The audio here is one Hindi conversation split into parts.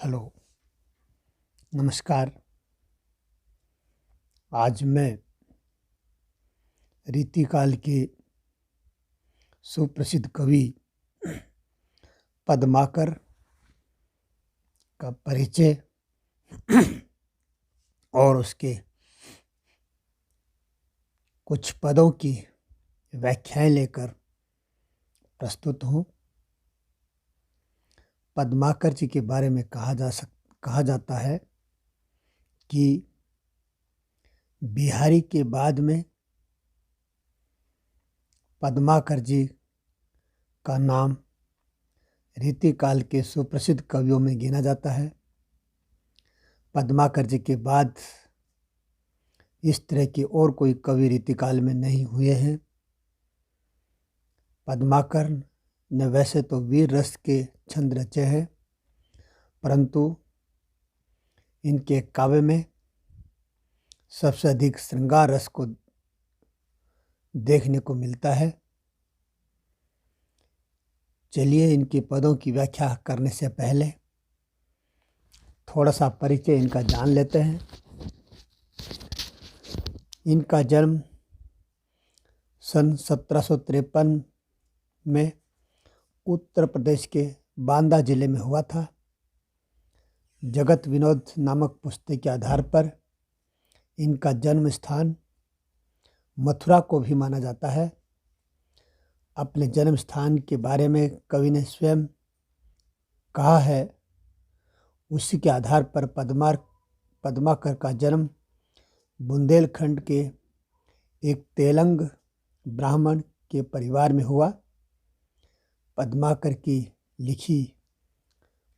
हेलो, नमस्कार। आज मैं रीतिकाल के सुप्रसिद्ध कवि पद्माकर का परिचय और उसके कुछ पदों की व्याख्याएं लेकर प्रस्तुत हूँ। पद्माकर जी के बारे में कहा जाता है कि बिहारी के बाद में पद्माकर जी का नाम रीतिकाल के सुप्रसिद्ध कवियों में गिना जाता है। पद्माकर जी के बाद इस तरह के और कोई कवि रीतिकाल में नहीं हुए हैं। पद्माकर ने वैसे तो वीर रस के छंद रचे हैं, परंतु इनके काव्य में सबसे अधिक श्रृंगार रस को देखने को मिलता है। चलिए इनके पदों की व्याख्या करने से पहले थोड़ा सा परिचय इनका जान लेते हैं। इनका जन्म सन 1753 में उत्तर प्रदेश के बांदा जिले में हुआ था। जगत विनोद नामक पुस्तक के आधार पर इनका जन्म स्थान मथुरा को भी माना जाता है। अपने जन्म स्थान के बारे में कवि ने स्वयं कहा है, उसी के आधार पर पद्माकर का जन्म बुंदेलखंड के एक तेलंग ब्राह्मण के परिवार में हुआ। पद्माकर की लिखी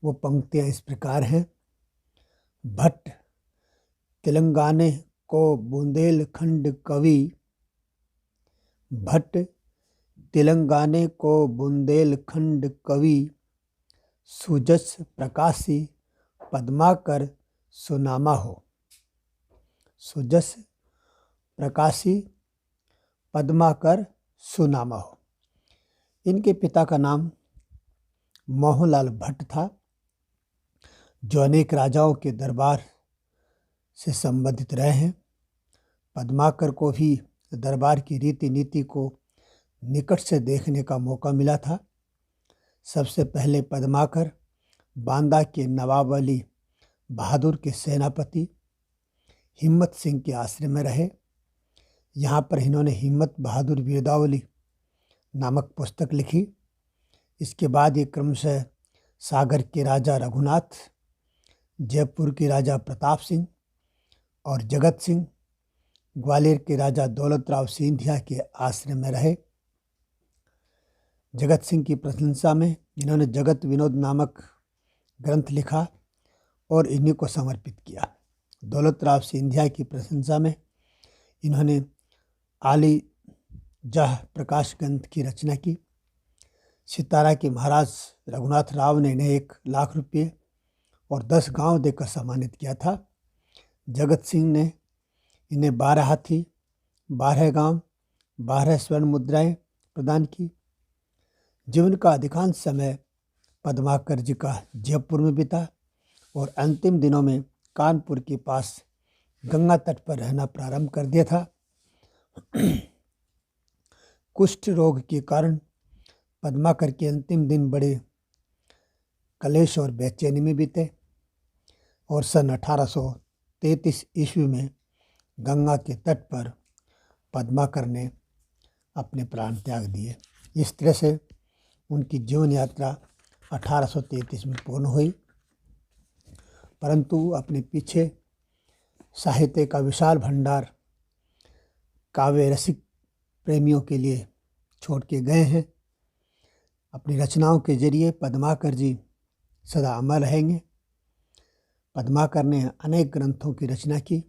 वो पंक्तियाँ इस प्रकार हैं। भट्ट तेलंगाने को बुंदेलखंड कवि, भट्ट तेलंगाने को बुंदेलखंड कवि, सुजस प्रकाशी पद्माकर सुनामा हो। सुजस प्रकाशी पद्माकर सुनामा हो। इनके पिता का नाम मोहनलाल भट्ट था, जो अनेक राजाओं के दरबार से संबंधित रहे हैं। पद्माकर को भी दरबार की रीति नीति को निकट से देखने का मौका मिला था। सबसे पहले पद्माकर बांदा के नवाब अली बहादुर के सेनापति हिम्मत सिंह के आश्रय में रहे। यहाँ पर इन्होंने हिम्मत बहादुर वीरदावली नामक पुस्तक लिखी। इसके बाद ये क्रमशः सागर के राजा रघुनाथ, जयपुर के राजा प्रताप सिंह और जगत सिंह, ग्वालियर के राजा दौलत राव सिंधिया के आश्रय में रहे। जगत सिंह की प्रशंसा में इन्होंने जगत विनोद नामक ग्रंथ लिखा और इन्हीं को समर्पित किया। दौलत राव सिंधिया की प्रशंसा में इन्होंने आली जह प्रकाश ग्रंथ की रचना की। सितारा के महाराज रघुनाथ राव ने इन्हें 1 लाख रुपये और 10 गांव देकर सम्मानित किया था। जगत सिंह ने इन्हें 12 हाथी, 12 गांव, 12 स्वर्ण मुद्राएं प्रदान की। जीवन का अधिकांश समय पद्माकर जी का जयपुर में बीता और अंतिम दिनों में कानपुर के पास गंगा तट पर रहना प्रारंभ कर दिया था। कुष्ठ रोग के कारण पद्माकर के अंतिम दिन बड़े कलेश और बेचैनी में बीते और सन 1833 ईस्वी में गंगा के तट पर पद्माकर ने अपने प्राण त्याग दिए। इस तरह से उनकी जीवन यात्रा 1833 में पूर्ण हुई, परंतु अपने पीछे साहित्य का विशाल भंडार काव्य रसिक प्रेमियों के लिए छोड़ के गए हैं। अपनी रचनाओं के जरिए पद्माकर जी सदा अमर रहेंगे। पद्माकर ने अनेक ग्रंथों की रचना की।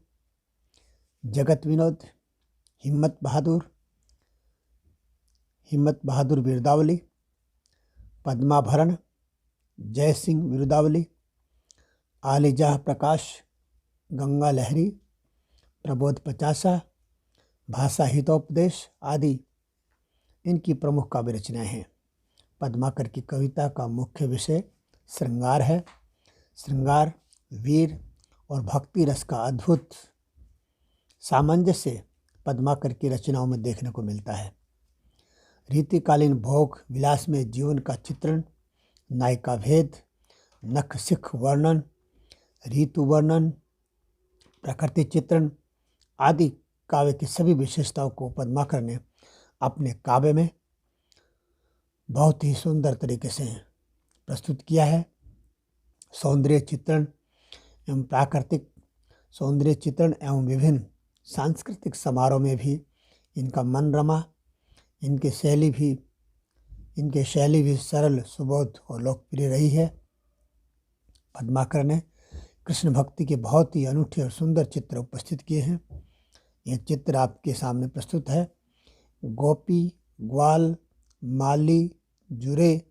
जगत विनोद, हिम्मत बहादुर वीरदावली, पद्माभरण, जय सिंह वीरदावली, आलीजाह प्रकाश, गंगा लहरी, प्रबोध पचासा, भाषा हितोपदेश आदि इनकी प्रमुख काव्य रचनाएं हैं। पद्माकर की कविता का मुख्य विषय श्रृंगार है। श्रृंगार, वीर और भक्ति रस का अद्भुत सामंजस्य पद्माकर की रचनाओं में देखने को मिलता है। रीतिकालीन भोग विलास में जीवन का चित्रण, नायिका भेद, नख सिख वर्णन, ऋतु वर्णन, प्रकृति चित्रण आदि काव्य की सभी विशेषताओं को पद्माकर ने अपने काव्य में बहुत ही सुंदर तरीके से प्रस्तुत किया है। सौंदर्य चित्रण एवं प्राकृतिक सौंदर्य चित्रण एवं विभिन्न सांस्कृतिक समारोह में भी इनका मन रमा। इनकी शैली भी सरल, सुबोध और लोकप्रिय रही है। पद्माकर ने कृष्ण भक्ति के बहुत ही अनूठे और सुंदर चित्र उपस्थित किए हैं। यह चित्र आपके सामने प्रस्तुत है। गोपी ग्वाल माली जुरे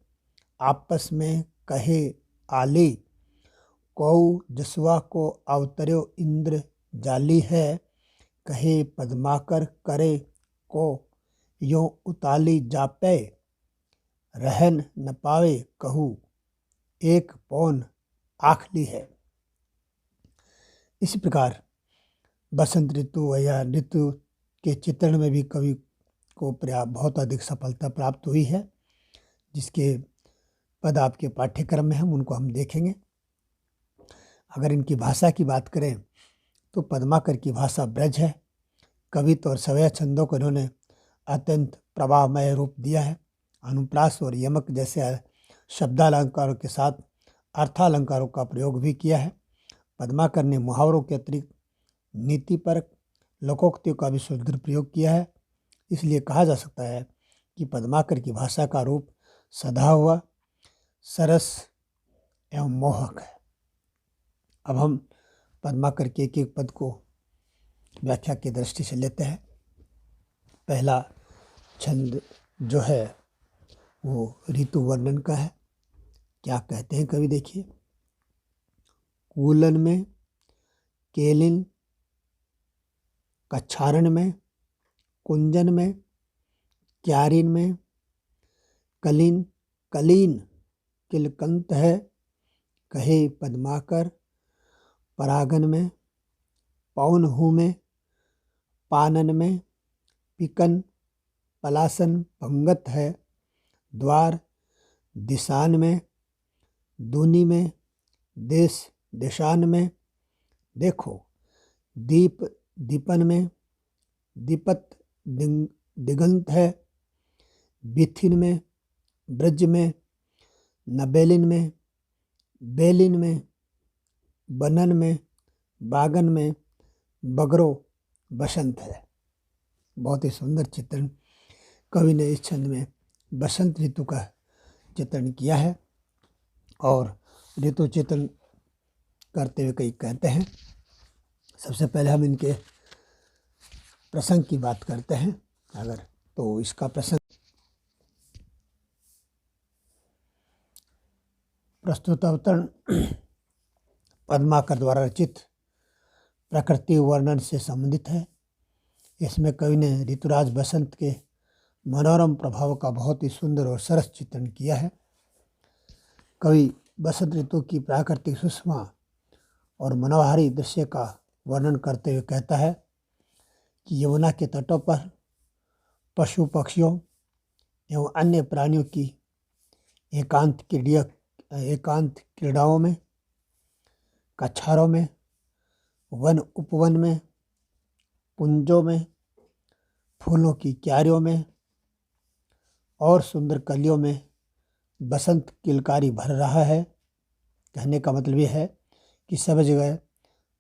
आपस में कहे आली, कौ जसवा को अवतर्यो इंद्र जाली है, कहे पद्माकर करे को यो उताली जापे, रहन न पावे कहू एक पौन आखली है। इसी प्रकार बसंत ऋतु या ऋतु के चित्रण में भी कवि को बहुत अधिक सफलता प्राप्त हुई है, जिसके पद आपके पाठ्यक्रम में उनको हम देखेंगे। अगर इनकी भाषा की बात करें तो पद्माकर की भाषा ब्रज है। कवित्व और सवय छंदों को इन्होंने अत्यंत प्रभावमय रूप दिया है। अनुप्रास और यमक जैसे शब्दालंकारों के साथ अर्थालंकारों का प्रयोग भी किया है। पद्माकर ने मुहावरों के अतिरिक्त नीतिपरक लोकोक्तियों का भी सुदृढ़ प्रयोग किया है। इसलिए कहा जा सकता है कि पद्माकर की भाषा का रूप सधा हुआ, सरस एवं मोहक है। अब हम पद्माकर के एक एक पद को व्याख्या की दृष्टि से लेते हैं। पहला छंद जो है वो ऋतु वर्णन का है। क्या कहते हैं कवि, देखिए। कूलन में, केलिन, कच्छारण में, कुंजन में, क्यारिन में, कलीन कलीन किलकंत है, कहे पद्माकर, परागन में, पौन हूँ में, पानन में, पिकन पलासन पंगत है, द्वार दिशान में, दूनी में, देश देशान में, देखो दीप दीपन में, दीपत दिगंत है, बिथिन में, ब्रज में, नबेलिन में, बेलिन में, बनन में, बागन में, बगरो बसंत है। बहुत ही सुंदर चित्रण कवि ने इस छंद में बसंत ऋतु का चित्रण किया है। और ऋतु चित्रण करते हुए कई कहते हैं। सबसे पहले हम इनके प्रसंग की बात करते हैं। अगर तो इसका प्रसंग प्रस्तुत अवतरण पद्माकर द्वारा रचित प्रकृति वर्णन से संबंधित है। इसमें कवि ने ऋतुराज बसंत के मनोरम प्रभाव का बहुत ही सुंदर और सरस चित्रण किया है। कवि बसंत ऋतु की प्राकृतिक सुषमा और मनोहारी दृश्य का वर्णन करते हुए कहता है कि यमुना के तटों पर पशु पक्षियों एवं अन्य प्राणियों की एकांत क्रीड़ाओं में, कछारों में, वन उपवन में, पुंजों में, फूलों की क्यारियों में और सुंदर कलियों में बसंत किलकारी भर रहा है। कहने का मतलब यह है कि सब जगह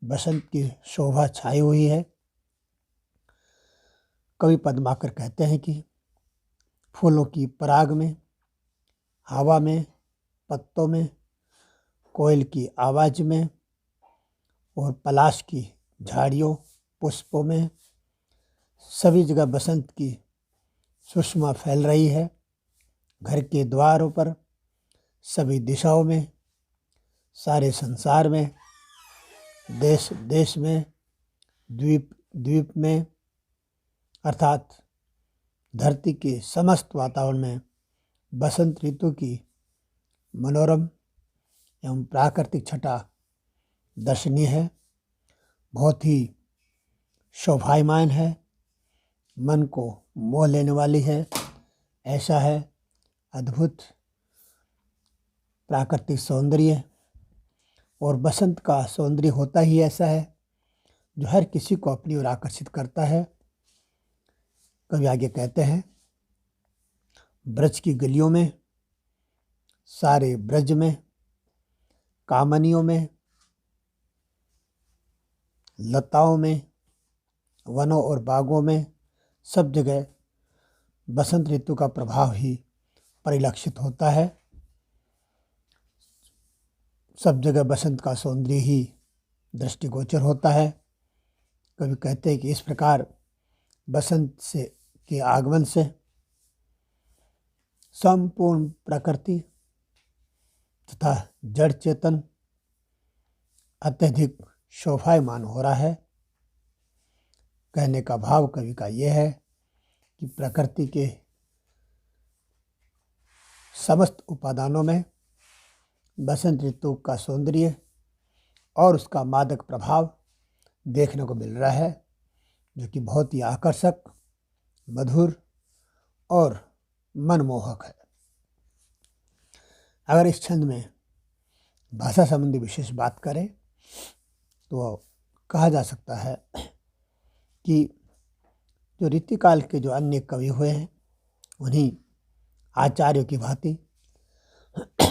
बसंत की शोभा छाई हुई है। कवि पद्माकर कहते हैं कि फूलों की पराग में, हवा में, पत्तों में, कोयल की आवाज़ में और पलाश की झाड़ियों, पुष्पों में सभी जगह बसंत की सुषमा फैल रही है। घर के द्वारों पर, सभी दिशाओं में, सारे संसार में, देश देश में, द्वीप द्वीप में, अर्थात धरती के समस्त वातावरण में बसंत ऋतु की मनोरम एवं प्राकृतिक छटा दर्शनीय है, बहुत ही शोभायमान है, मन को मोह लेने वाली है। ऐसा है अद्भुत प्राकृतिक सौंदर्य, और बसंत का सौंदर्य होता ही ऐसा है जो हर किसी को अपनी ओर आकर्षित करता है। कवि आगे कहते हैं, ब्रज की गलियों में, सारे ब्रज में, कामनियों में, लताओं में, वनों और बागों में, सब जगह बसंत ऋतु का प्रभाव ही परिलक्षित होता है। सब जगह बसंत का सौंदर्य ही दृष्टिगोचर होता है। कवि कहते हैं कि इस प्रकार बसंत के आगमन से संपूर्ण प्रकृति तथा जड़ चेतन अत्यधिक शोभायमान हो रहा है। कहने का भाव कवि का यह है कि प्रकृति के समस्त उपादानों में बसंत ऋतु का सौंदर्य और उसका मादक प्रभाव देखने को मिल रहा है, जो कि बहुत ही आकर्षक, मधुर और मनमोहक है। अगर इस छंद में भाषा संबंधी विशेष बात करें तो कहा जा सकता है कि जो रीतिकाल के जो अन्य कवि हुए हैं उन्हीं आचार्यों की भांति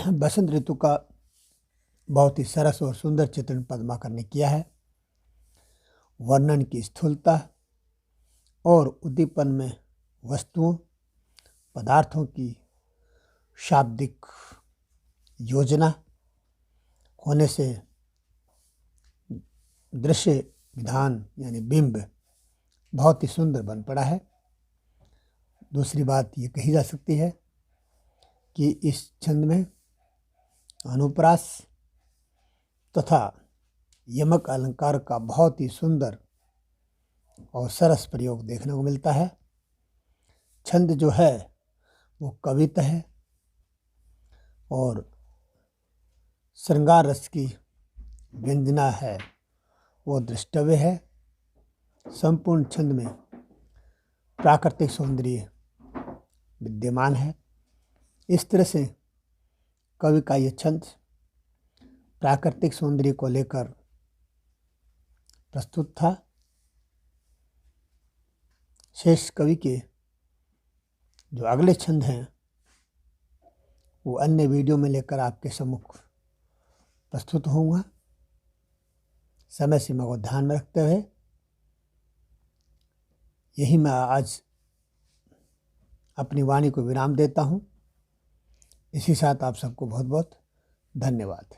बसंत ऋतु का बहुत ही सरस और सुंदर चित्रण पद्माकर ने किया है। वर्णन की स्थूलता और उद्दीपन में वस्तुओं, पदार्थों की शाब्दिक योजना होने से दृश्य विधान यानी बिंब बहुत ही सुंदर बन पड़ा है। दूसरी बात ये कही जा सकती है कि इस छंद में अनुप्रास तथा यमक अलंकार का बहुत ही सुंदर और सरस प्रयोग देखने को मिलता है। छंद जो है वो कवित्त है और श्रृंगार रस की व्यंजना है वो दृष्टव्य है। संपूर्ण छंद में प्राकृतिक सौंदर्य विद्यमान है। इस तरह से कवि का ये छंद प्राकृतिक सौंदर्य को लेकर प्रस्तुत था। शेष कवि के जो अगले छंद हैं वो अन्य वीडियो में लेकर आपके सम्मुख प्रस्तुत होऊंगा। समय सीमा को ध्यान में रखते हुए यही मैं आज अपनी वाणी को विराम देता हूँ। इसी साथ आप सबको बहुत बहुत धन्यवाद।